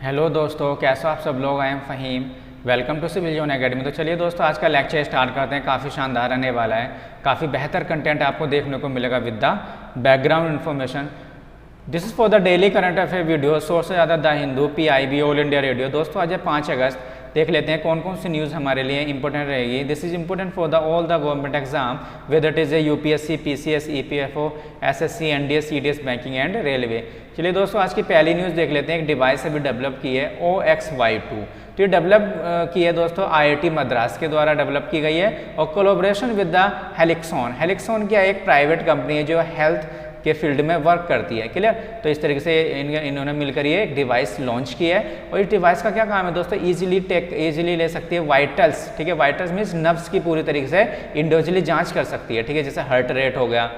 Hello दोस्तों, कैसे हो आप सब लोग। I am Faheem, welcome to civil zone academy. तो चलिए दोस्तों, आज का लेक्चर स्टार्ट करते हैं। काफ़ी शानदार रहने वाला है, काफ़ी बेहतर कंटेंट आपको देखने को मिलेगा with the background information. This is for the daily current affair video, source से ज़्यादा the Hindu, PIB, all India radio. दोस्तों आज है 5 अगस्त। देख लेते हैं कौन कौन सी न्यूज़ हमारे लिए इंपॉर्टेंट रहेगी। This is important for the all the government exam, whether it is a UPSC, PCS, EPFO, SSC, NDS, CDS, banking and railway. चलिए दोस्तों, आज की पहली न्यूज़ देख लेते हैं। एक डिवाइस अभी डेवलप की है OXY2। तो ये डेवलप की है दोस्तों IIT मद्रास के द्वारा डेवलप की गई है और कोलैबोरेशन विद द हेलिक्सॉन। हेलिक्सॉन क्या एक प्राइवेट कंपनी है जो हेल्थ के फील्ड में वर्क करती है। क्लियर। तो इस तरीके से इन्होंने मिलकर ये एक डिवाइस लॉन्च की है और इस डिवाइस का क्या काम है दोस्तों, इजीली ले सकती है वाइटल्स। ठीक है, वाइटल्स मीन्स नर्व्स की पूरी तरीके से इंडिविजुअली जांच कर सकती है। ठीक है, जैसे हार्ट रेट हो गया,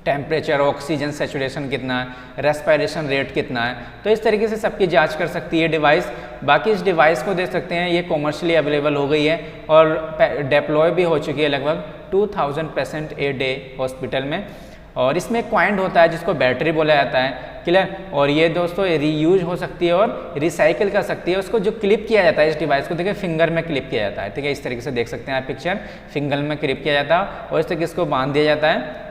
टेम्परेचर, ऑक्सीजन सेचुरेशन कितना है, रेस्पिरेशन रेट कितना है, तो इस तरीके से सबकी जांच कर सकती है डिवाइस। बाकी इस डिवाइस को देख सकते हैं, ये कॉमर्शियली अवेलेबल हो गई है और डिप्लॉय भी हो चुकी है लगभग 2000 पेशेंट ए डे हॉस्पिटल में। और इसमें एक कॉइंट होता है जिसको बैटरी बोला जाता है। क्लियर। और ये दोस्तों रीयूज हो सकती है और रिसाइकिल कर सकती है। उसको जो क्लिप किया जाता है इस डिवाइस को, देखिए फिंगर में क्लिप किया जाता है। ठीक है, इस तरीके से देख सकते हैं आप पिक्चर, फिंगर में क्लिप किया जाता है और इस तरीके इसको बांध दिया जाता है।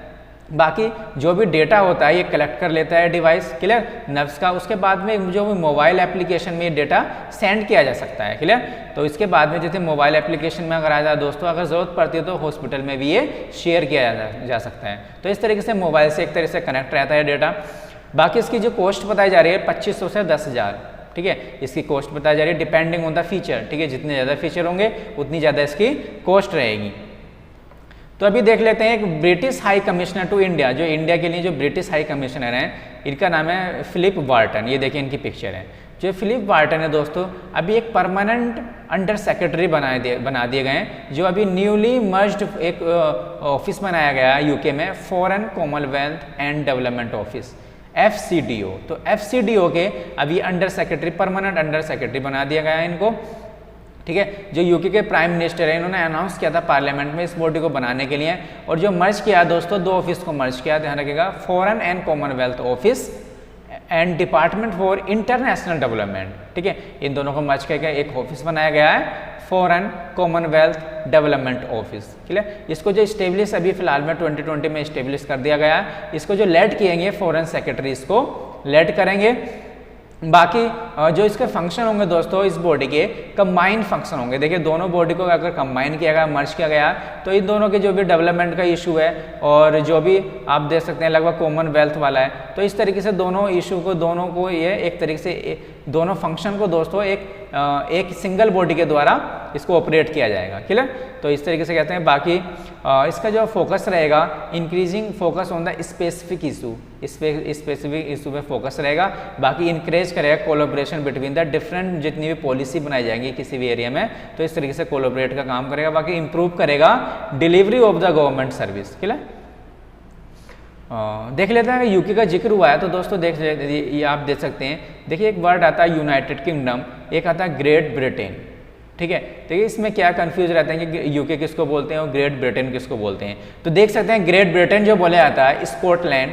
बाकी जो भी डेटा होता है ये कलेक्ट कर लेता है डिवाइस। क्लियर, नर्व्स का। उसके बाद में जो मोबाइल एप्लीकेशन में ये डेटा सेंड किया जा सकता है। क्लियर। तो इसके बाद में जैसे मोबाइल एप्लीकेशन में अगर आ जाए दोस्तों, अगर ज़रूरत पड़ती है तो हॉस्पिटल में भी ये शेयर किया जा सकता है। तो इस तरीके से मोबाइल से एक तरह से कनेक्ट रहता है डेटा। बाकी इसकी जो कॉस्ट बताई जा रही है 2500 से 10,000। ठीक है, इसकी कॉस्ट बताई जा रही है डिपेंडिंग ऑन द फीचर। ठीक है, जितने ज़्यादा फीचर होंगे उतनी ज़्यादा इसकी कॉस्ट रहेगी। तो अभी देख लेते हैं एक British high commissioner to India, जो इंडिया के लिए जो ब्रिटिश हाई कमिश्नर हैं, इनका नाम है फिलिप वार्टन। ये देखिए इनकी पिक्चर है। जो फिलिप वार्टन है दोस्तों, अभी एक परमानेंट अंडर सेक्रेटरी बना दिए गए हैं, जो अभी न्यूली मर्ज्ड एक ऑफिस बनाया गया है UK में, foreign Commonwealth and development office, FCDO। तो FCDO के अभी under secretary, permanent under secretary बना दिया गया है इनको। ठीक है, जो UK के प्राइम मिनिस्टर है, इन्होंने अनाउंस किया था पार्लियामेंट में इस बॉडी को बनाने के लिए। और जो मर्ज किया दोस्तों, 2 ऑफिस को मर्ज किया, ध्यान रखिएगा, foreign and Commonwealth office and department for international development. ठीक है, इन दोनों को मर्ज करके एक ऑफिस बनाया गया है, फॉरेन कॉमनवेल्थ डेवलपमेंट ऑफिस। ठीक है, इसको जो स्टेब्लिश अभी फिलहाल में 2020 में स्टेब्लिश कर दिया गया है। इसको जो लेड किएंगे फॉरेन सेक्रेटरी इसको लेड करेंगे। बाकी जो इसके फंक्शन होंगे दोस्तों, इस बॉडी के कंबाइंड फंक्शन होंगे। देखिए दोनों बॉडी को अगर कंबाइन किया गया, मर्ज किया गया, तो इन दोनों के जो भी डेवलपमेंट का इशू है और जो भी आप देख सकते हैं लगभग कॉमनवेल्थ वाला है, तो इस तरीके से दोनों इशू को, दोनों को ये एक तरीके से दोनों फंक्शन को दोस्तों एक सिंगल बॉडी के द्वारा इसको ऑपरेट किया जाएगा। क्लियर। तो इस तरीके से कहते हैं। बाकी इसका जो फोकस रहेगा, increasing focus on the specific issue, specific issue पे फोकस रहेगा। बाकी इंकरेज करेगा कोलैबोरेशन बिटवीन द डिफरेंट, जितनी भी पॉलिसी बनाई जाएंगी किसी भी एरिया में, तो इस तरीके से कोलैबोरेट का काम करेगा। बाकी इंप्रूव करेगा delivery of the government service. Clear. देख लेते हैं, UK का जिक्र हुआ है तो दोस्तों देख ये आप देख सकते हैं। देखिए एक वर्ड आता है यूनाइटेड किंगडम, एक आता है ग्रेट ब्रिटेन। ठीक है, देखिए इसमें क्या कंफ्यूज रहते हैं कि UK किसको बोलते हैं और ग्रेट ब्रिटेन किसको बोलते हैं। तो देख सकते हैं ग्रेट ब्रिटेन जो बोला जाता है, स्कॉटलैंड,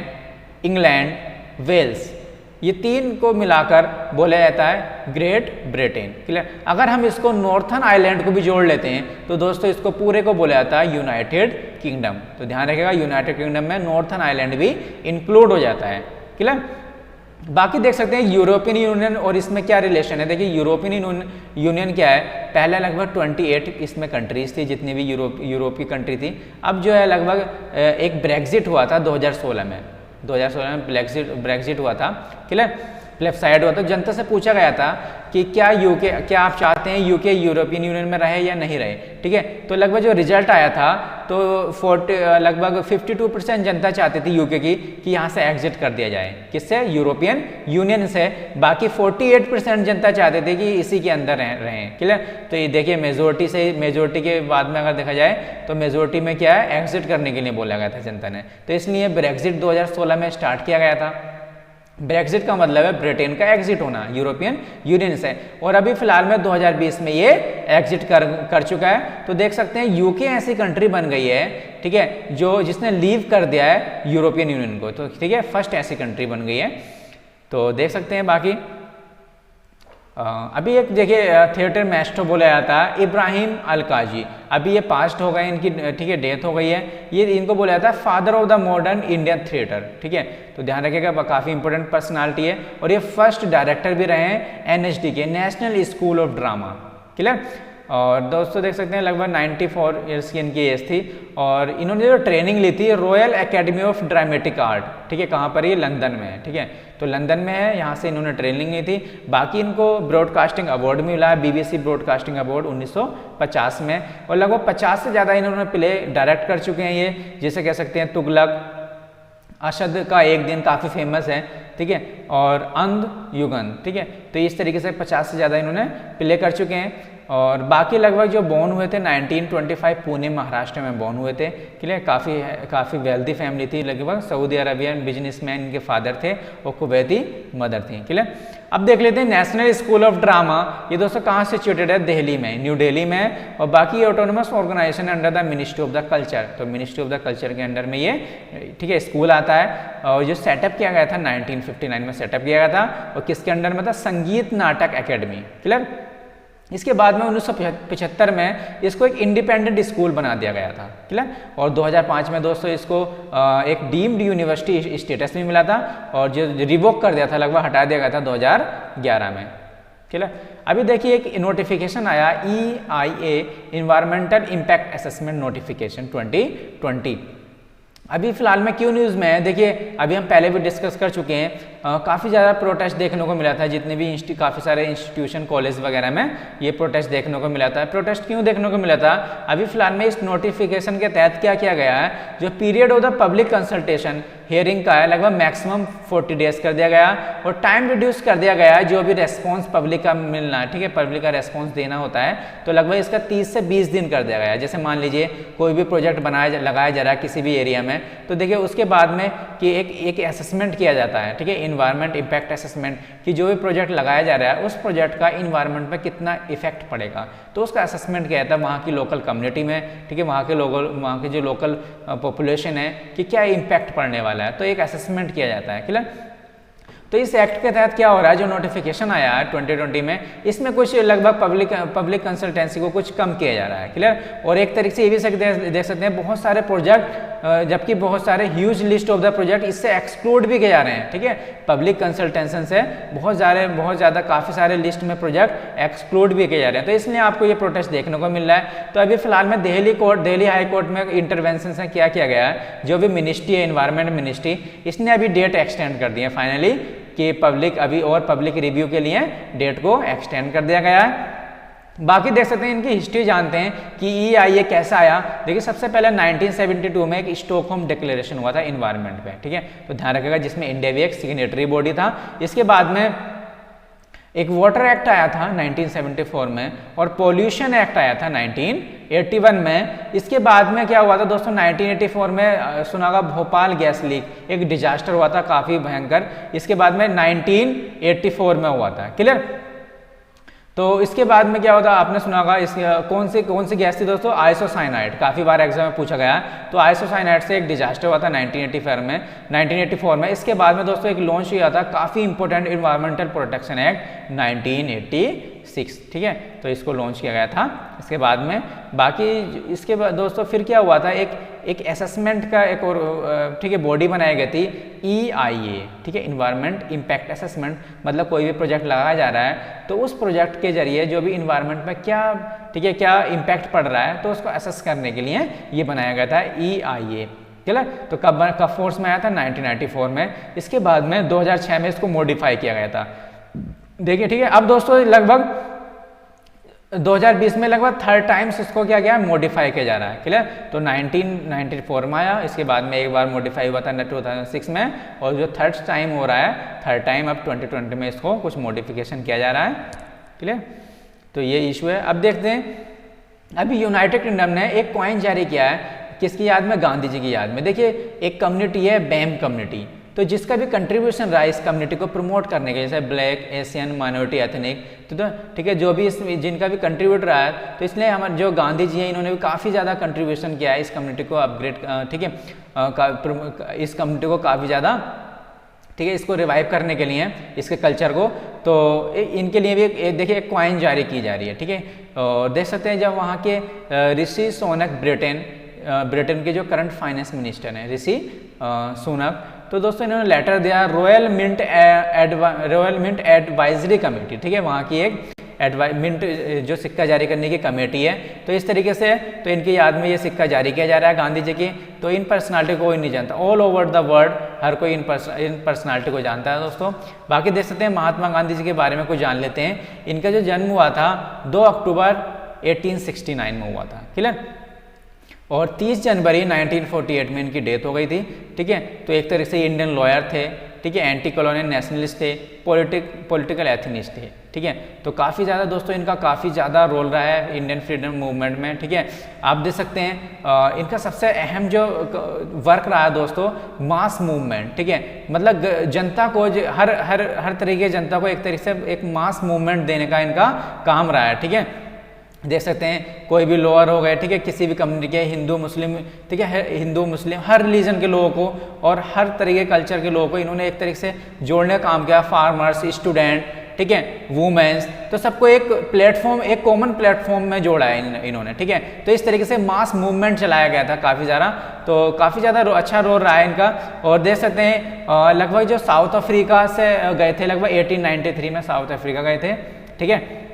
इंग्लैंड, वेल्स, ये 3 को मिलाकर बोला जाता है ग्रेट ब्रिटेन। क्लियर। अगर हम इसको नॉर्थन आइलैंड को भी जोड़ लेते हैं तो दोस्तों इसको पूरे को बोला जाता है यूनाइटेड किंगडम। तो ध्यान रखिएगा, यूनाइटेड किंगडम में नॉर्थन आइलैंड भी इंक्लूड हो जाता है। क्लियर। बाकी देख सकते हैं यूरोपियन यूनियन और इसमें क्या रिलेशन है। देखिए यूरोपियन यूनियन क्या है, पहले लगभग 28 इसमें कंट्रीज थी, जितनी भी यूरोप की कंट्री थी। अब जो है लगभग एक ब्रेक्जिट हुआ था 2016 में, 2016 में ब्रेक्जिट हुआ था। क्लियर। प्लेब्साइड हुआ था, जनता से पूछा गया था कि क्या आप चाहते हैं UK यूरोपियन यूनियन में रहे या नहीं रहे। ठीक है, तो लगभग जो रिजल्ट आया था तो लगभग 52% जनता चाहती थी UK की कि यहाँ से एग्जिट कर दिया जाए, किससे, यूरोपियन यूनियन से। बाकी 48% जनता चाहते थे कि इसी के अंदर रहें। क्लियर। तो ये देखिए मेजोरिटी के बाद में अगर देखा जाए तो मेजोरिटी में क्या है, एग्जिट करने के लिए बोला गया था जनता ने। तो इसलिए ब्रेक्जिट 2016 में स्टार्ट किया गया था। ब्रेक्जिट का मतलब है ब्रिटेन का एग्जिट होना यूरोपियन यूनियन से, और अभी फिलहाल में 2020 में ये एग्जिट कर चुका है। तो देख सकते हैं UK ऐसी कंट्री बन गई है, ठीक है, जिसने लीव कर दिया है यूरोपियन यूनियन को। तो ठीक है, फर्स्ट ऐसी कंट्री बन गई है। तो देख सकते हैं। बाकी अभी एक देखिए थिएटर मैस्ट्रो बोला जाता है इब्राहिम अलकाजी, अभी ये पास्ट हो गए इनकी, ठीक है, डेथ हो गई है। ये इनको बोला जाता है father of the modern Indian theatre, ठीक है, तो ध्यान रखिएगा, काफ़ी इंपॉर्टेंट पर्सनालिटी है। और ये फर्स्ट डायरेक्टर भी रहे हैं NSD के, national school of drama, clear. और दोस्तों देख सकते हैं लगभग 94 ईयर्स की इनकी एज थी। और इन्होंने जो ट्रेनिंग ली थी royal academy of dramatic art, ठीक है, कहाँ पर ये लंदन में है, ठीक है, तो लंदन में है, यहाँ से इन्होंने ट्रेनिंग ली थी। बाकी इनको ब्रॉडकास्टिंग अवार्ड मिला है, BBC ब्रॉडकास्टिंग अवार्ड 1950 में। और लगभग 50 से ज़्यादा इन्होंने प्ले डायरेक्ट कर चुके हैं ये, जिसे कह सकते हैं तुगलक, अशद का एक दिन काफ़ी फेमस है, ठीक है, और अंध युगन, ठीक है, तो इस तरीके से 50 से ज़्यादा इन्होंने प्ले कर चुके हैं। और बाकी लगभग जो बॉर्न हुए थे 1925 पुणे महाराष्ट्र में बॉर्न हुए थे, क्लियर, काफ़ी वेल्दी फैमिली थी, लगभग सऊदी अरबियन बिजनेसमैन इनके फादर थे और कुवैती मदर थी, क्लियर। अब देख लेते हैं नेशनल स्कूल ऑफ ड्रामा, ये दोस्तों कहाँ सिचुएटेड है, दिल्ली में, न्यू दिल्ली में। और बाकी autonomous organisation under the ministry of the culture, तो मिनिस्ट्री ऑफ द कल्चर के अंडर में ये, ठीक है, स्कूल आता है। और जो सेटअप किया गया था 1959 में सेटअप किया गया था, और किसके अंडर में था, संगीत नाटक अकेडमी, क्लियर। इसके बाद में 1975 में इसको एक इंडिपेंडेंट स्कूल बना दिया गया था, क्लियर। और 2005 में दोस्तों इसको एक डीम्ड यूनिवर्सिटी स्टेटस भी मिला था, और जो रिवोक कर दिया था, लगभग हटा दिया गया था 2011 में, क्लियर। अभी देखिए एक नोटिफिकेशन आया EIA environmental impact assessment notification 2020। अभी फिलहाल में क्यों न्यूज़ में है, देखिए अभी हम पहले भी डिस्कस कर चुके हैं, काफ़ी ज़्यादा प्रोटेस्ट देखने को मिला था, जितने भी काफ़ी सारे इंस्टीट्यूशन कॉलेज वगैरह में ये प्रोटेस्ट देखने को मिला था। प्रोटेस्ट क्यों देखने को मिला था, अभी फिलहाल में इस नोटिफिकेशन के तहत क्या किया गया है, जो period of the public consultation hearing का है लगभग मैक्सिमम 40 डेज कर दिया गया, और टाइम रिड्यूस कर दिया गया है जो भी रेस्पॉन्स पब्लिक का मिलना है, ठीक है, पब्लिक का रेस्पॉन्स देना होता है, तो लगभग इसका 30 से 20 दिन कर दिया गया है। जैसे मान लीजिए कोई भी प्रोजेक्ट लगाया जा रहा है किसी भी एरिया में, तो देखिए उसके बाद में कि एक असेसमेंट किया जाता है, ठीक है, इन्वायरमेंट इम्पैक्ट असेसमेंट, कि जो भी प्रोजेक्ट लगाया जा रहा है उस प्रोजेक्ट का इन्वायरमेंट पर कितना इफेक्ट पड़ेगा, तो उसका असेसमेंट किया जाता है वहाँ की लोकल कम्युनिटी में, ठीक है, वहाँ के जो लोकल पॉपुलेशन है कि क्या इम्पैक्ट पड़ने वाला है, तो एक असेसमेंट किया जाता है, क्लियर। तो इस एक्ट के तहत क्या हो रहा है, जो नोटिफिकेशन आया है 2020 में, इसमें कुछ लगभग पब्लिक कंसल्टेंसी को कुछ कम किया जा रहा है, क्लियर। और एक तरीके से ये भी देख सकते हैं बहुत सारे प्रोजेक्ट, जबकि बहुत सारे huge list of the project इससे एक्सक्लूड भी किए जा रहे हैं, ठीक है, पब्लिक कंसल्टेंशन से बहुत ज़्यादा काफ़ी सारे लिस्ट में प्रोजेक्ट एक्सक्लूड भी किए जा रहे हैं, तो इसलिए आपको ये प्रोटेस्ट देखने को मिल रहा है। तो अभी फिलहाल में दिल्ली हाई कोर्ट में इंटरवेंशन से क्या किया गया है, जो भी मिनिस्ट्री है इन्वायरमेंट मिनिस्ट्री, इसने अभी डेट एक्सटेंड कर दी है फाइनली, कि पब्लिक रिव्यू के लिए डेट को एक्सटेंड कर दिया गया है। बाकी देख सकते हैं इनकी हिस्ट्री जानते हैं कि EIA कैसा आया। देखिए सबसे पहले 1972 में एक स्टॉकहोम डिक्लेरेशन हुआ था इन्वायरमेंट पे, ठीक है, तो ध्यान रखिएगा, जिसमें इंडिया भी एक सिग्नेटरी बॉडी था। इसके बाद में एक वाटर एक्ट आया था 1974 में, और पॉल्यूशन एक्ट आया था 1981 में। इसके बाद में क्या हुआ था दोस्तों, 1984 में सुना होगा भोपाल गैस लीक, एक डिजास्टर हुआ था काफ़ी भयंकर, इसके बाद में 1984 में हुआ था, क्लियर। तो इसके बाद में क्या होता है, आपने सुना होगा इस कौन सी गैस थी दोस्तों, आइसोसाइनाइड, काफ़ी बार एग्जाम में पूछा गया। तो आइसोसाइनाइड से एक डिजास्टर हुआ था 1984 में। इसके बाद में दोस्तों एक लॉन्च हुआ था काफ़ी इंपॉर्टेंट इन्वायरमेंटल प्रोटेक्शन एक्ट 1986, ठीक है, तो इसको लॉन्च किया गया था। इसके बाद में बाकी इसके बाद दोस्तों फिर क्या हुआ था, एक असेसमेंट का एक और, ठीक है, बॉडी बनाई गई थी EIA, ठीक है, इन्वायरमेंट इम्पैक्ट असेसमेंट, मतलब कोई भी प्रोजेक्ट लगाया जा रहा है तो उस प्रोजेक्ट के जरिए जो भी इन्वायरमेंट में क्या, ठीक है, क्या इम्पैक्ट पड़ रहा है, तो उसको असेस करने के लिए ये बनाया गया था EIA, क्लियर। तो कब फोर्स में आया था, 1994 में। इसके बाद में 2006 में इसको मॉडिफाई किया गया था, देखिए, ठीक है। अब दोस्तों लगभग 2020 में लगभग 3rd टाइम्स इसको क्या गया, मॉडिफाई किया जा रहा है, क्लियर। तो 1994 में आया, इसके बाद में एक बार मॉडिफाई हुआ था 2006 में, और जो 3rd टाइम हो रहा है, 3rd टाइम अब 2020 में इसको कुछ मॉडिफिकेशन किया जा रहा है, क्लियर। तो ये इशू है। अब देखते हैं, अभी यूनाइटेड किंगडम ने एक कॉइन जारी किया है, किसकी याद में, गांधी जी की याद में। देखिए एक कम्युनिटी है बैम कम्युनिटी, तो जिसका भी कंट्रीब्यूशन रहा है इस कम्युनिटी को प्रमोट करने के, जैसे ब्लैक, एशियन, माइनॉरिटी, एथनिक, तो ठीक है, जो भी जिनका भी कंट्रीब्यूट रहा है, तो इसलिए हमारे जो गांधी जी हैं इन्होंने भी काफ़ी ज़्यादा कंट्रीब्यूशन किया है इस कम्युनिटी को अपग्रेड, ठीक है, इस कम्युनिटी को काफ़ी ज़्यादा ठीक है, इसको रिवाइव करने के लिए इसके कल्चर को, तो इनके लिए भी देखिए एक कॉइन जारी की जा रही है। ठीक है, और देख सकते हैं जब वहाँ के ऋषि सुनक ब्रिटेन के जो करंट फाइनेंस मिनिस्टर हैं ऋषि सुनक, तो दोस्तों इन्होंने लेटर दिया रॉयल मिंट एडवाइजरी कमेटी। ठीक है, वहाँ की एक मिंट जो सिक्का जारी करने की कमेटी है, तो इस तरीके से तो इनकी याद में ये सिक्का जारी किया जा रहा है गांधी जी की। तो इन पर्सनालिटी को कोई नहीं जानता, ऑल ओवर द वर्ल्ड हर कोई इन पर्सनालिटी को जानता है दोस्तों। बाकी देख सकते हैं महात्मा गांधी जी के बारे में कुछ जान लेते हैं। इनका जो जन्म हुआ था 2 अक्टूबर 1869 में हुआ था, क्लियर, और 30 जनवरी 1948 में इनकी डेथ हो गई थी। ठीक है, तो एक तरह से इंडियन लॉयर थे, ठीक है, एंटी कॉलोनियल नेशनलिस्ट थे, पॉलिटिकल एथिनिस्ट थे। ठीक है, तो काफ़ी ज़्यादा दोस्तों इनका काफ़ी ज़्यादा रोल रहा है इंडियन फ्रीडम मूवमेंट में। ठीक है, आप देख सकते हैं इनका सबसे अहम जो वर्क रहा है दोस्तों मास मूवमेंट। ठीक है, मतलब जनता को हर तरीके की जनता को एक तरीके से एक मास मूवमेंट देने का इनका काम रहा है। ठीक है, देख सकते हैं कोई भी लोअर हो गए, ठीक है, किसी भी कम्युनिटी के हिंदू मुस्लिम, ठीक है, हिंदू मुस्लिम हर रिलीजन के लोगों को और हर तरीके के कल्चर के लोगों को इन्होंने एक तरीके से जोड़ने का काम किया। फार्मर्स, स्टूडेंट, ठीक है, वुमेन्स, तो सबको एक प्लेटफॉर्म, एक कॉमन प्लेटफॉर्म में जोड़ा है इन्होंने। ठीक है, तो इस तरीके से मास मूवमेंट चलाया गया था काफ़ी ज़्यादा, तो काफ़ी ज़्यादा अच्छा रोल रहा है इनका। और देख सकते हैं लगभग जो साउथ अफ्रीका से गए थे, लगभग 1893 में साउथ अफ्रीका गए थे। ठीक है,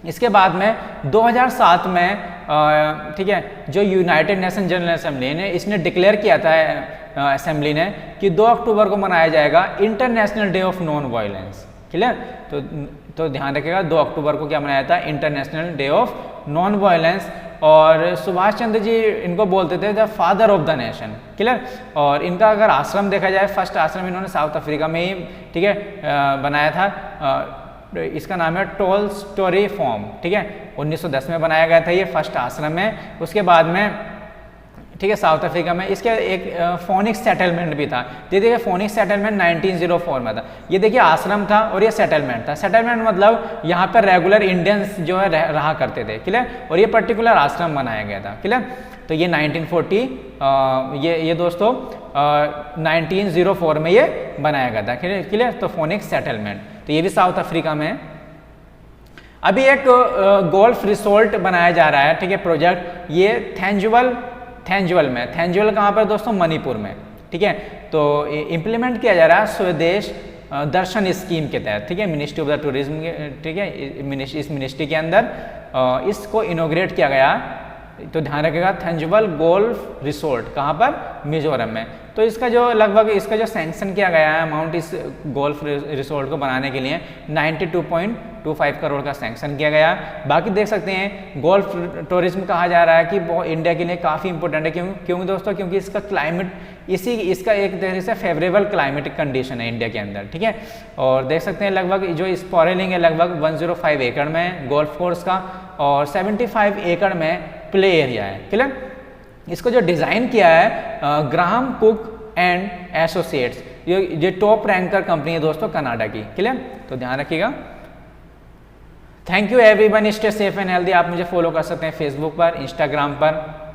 इसके बाद में 2007 में ठीक है जो यूनाइटेड नेशन जनरल असेंबली ने इसने डिक्लेयर किया था असेंबली ने कि 2 अक्टूबर को मनाया जाएगा international day of non violence. Clear, तो ध्यान रखिएगा 2 अक्टूबर को क्या मनाया था, international day of non violence. और सुभाष चंद्र जी इनको बोलते थे the father of the nation. Clear, और इनका अगर आश्रम देखा जाए, फर्स्ट आश्रम इन्होंने साउथ अफ्रीका में ही, ठीक है, बनाया था। इसका नाम है टोल्स्टॉय फॉर्म। ठीक है, 1910 में बनाया गया था ये फर्स्ट आश्रम में। उसके बाद में, ठीक है, साउथ अफ्रीका में इसके एक फोनिक्स सेटलमेंट भी था। ये देखिए फोनिक्स सेटलमेंट 1904 में था। ये देखिए आश्रम था और ये सेटलमेंट था। सेटलमेंट मतलब यहाँ पर रेगुलर इंडियंस जो है रहा करते थे। क्लियर, और ये पर्टिकुलर आश्रम बनाया गया था। क्लियर, तो ये 1940 ये दोस्तों 1904 में ये बनाया गया था। क्लियर, तो फोनिक्स सेटलमेंट, तो ये भी साउथ अफ्रीका में है। अभी एक गोल्फ रिसोर्ट बनाया जा रहा है, ठीक है, प्रोजेक्ट, ये थेंजुअल में। थेंजुअल कहाँ पर दोस्तों, मणिपुर में। ठीक है, तो इम्प्लीमेंट किया जा रहा है स्वदेश दर्शन स्कीम के तहत। ठीक है, मिनिस्ट्री ऑफ द टूरिज्म के, ठीक है, इस मिनिस्ट्री के अंदर इसको इनोग्रेट किया गया। तो ध्यान रखिएगा थेंजुअल गोल्फ रिसोर्ट कहाँ पर, मिजोरम में। तो इसका जो लगभग इसका जो सैंक्शन किया गया है अमाउंट इस गोल्फ रिसोर्ट को बनाने के लिए 92.25 करोड़ का सैंक्शन किया गया। बाकी देख सकते हैं गोल्फ टूरिज्म कहा जा रहा है कि वो इंडिया के लिए काफ़ी इंपॉर्टेंट है। क्यों दोस्तों, क्योंकि इसका क्लाइमेट इसका एक तरह से फेवरेबल क्लाइमेटिक कंडीशन है इंडिया के अंदर। ठीक है, और देख सकते हैं लगभग जो स्पॉरेलिंग है लगभग 105 एकड़ में गोल्फ कोर्स का, और 75 एकड़ में प्ले एरिया है। क्लियर, इसको जो डिज़ाइन किया है ग्राहम कुक एंड एसोसिएट्स, ये टॉप रैंकर कंपनी है दोस्तों कनाडा की। क्लियर, तो ध्यान रखिएगा। Thank you everyone, stay safe and healthy. आप मुझे फॉलो कर सकते हैं फेसबुक पर, इंस्टाग्राम पर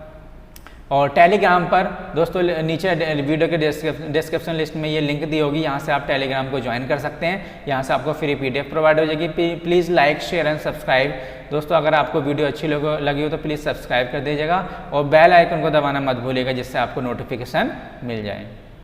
और टेलीग्राम पर। दोस्तों नीचे वीडियो के डिस्क्रिप्शन लिस्ट में ये लिंक दी होगी, यहाँ से आप टेलीग्राम को ज्वाइन कर सकते हैं। यहाँ से आपको फ्री PDF प्रोवाइड हो जाएगी। Please like, share and subscribe. दोस्तों अगर आपको वीडियो अच्छी लगी हो तो प्लीज़ सब्सक्राइब कर दीजिएगा और बेल आइकन को दबाना मत भूलिएगा, जिससे आपको नोटिफिकेशन मिल जाए।